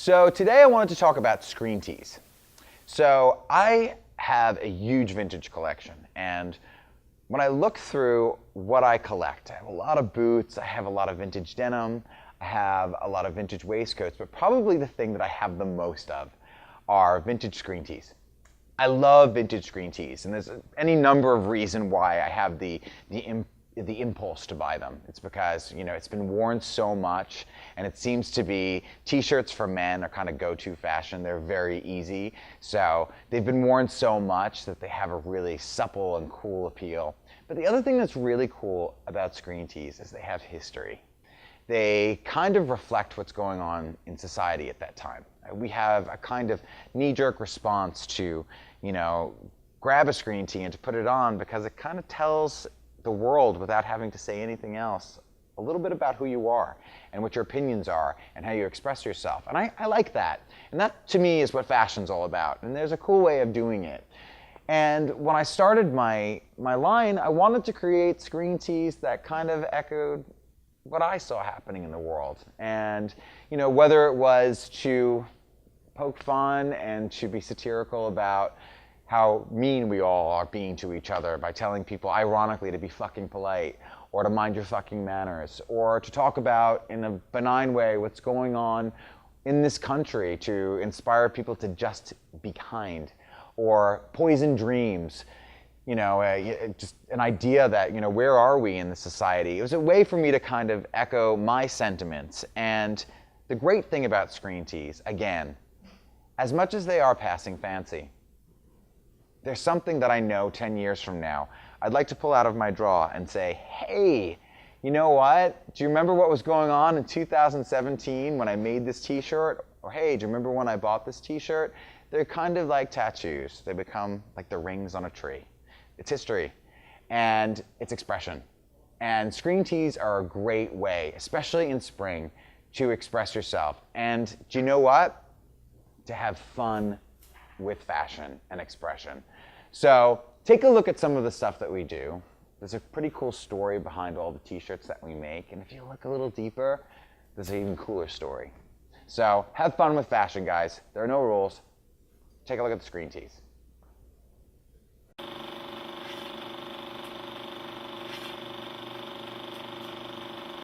So today I wanted to talk about screen tees. So I have a huge vintage collection, and when I look through what I collect, I have a lot of boots, I have a lot of vintage denim, I have a lot of vintage waistcoats, but probably the thing that I have the most of are vintage screen tees. I love vintage screen tees, and there's any number of reasons why I have the impulse to buy them. It's because, it's been worn so much, and it seems to be t-shirts for men are kind of go-to fashion. They're very easy. So they've been worn so much that they have a really supple and cool appeal. But the other thing that's really cool about screen tees is they have history. They kind of reflect what's going on in society at that time. We have a kind of knee-jerk response to, grab a screen tee and to put it on because it kind of tells the world, without having to say anything else, a little bit about who you are and what your opinions are and how you express yourself. And I like that. And that, to me, is what fashion's all about. And there's a cool way of doing it. And when I started my line, I wanted to create screen tees that kind of echoed what I saw happening in the world. And, whether it was to poke fun and to be satirical about how mean we all are being to each other by telling people, ironically, to be fucking polite, or to mind your fucking manners, or to talk about, in a benign way, what's going on in this country to inspire people to just be kind, or poison dreams, just an idea that, where are we in the society? It was a way for me to kind of echo my sentiments. And the great thing about screen tees, again, as much as they are passing fancy, there's something that I know 10 years from now, I'd like to pull out of my drawer and say, hey, you know what? Do you remember what was going on in 2017 when I made this t-shirt? Or hey, do you remember when I bought this t-shirt? They're kind of like tattoos. They become like the rings on a tree. It's history, and it's expression. And screen tees are a great way, especially in spring, to express yourself. And do you know what? To have fun with fashion and expression. So take a look at some of the stuff that we do. There's a pretty cool story behind all the t-shirts that we make, and if you look a little deeper, there's an even cooler story. So have fun with fashion, guys. There are no rules. Take a look at the screen tees.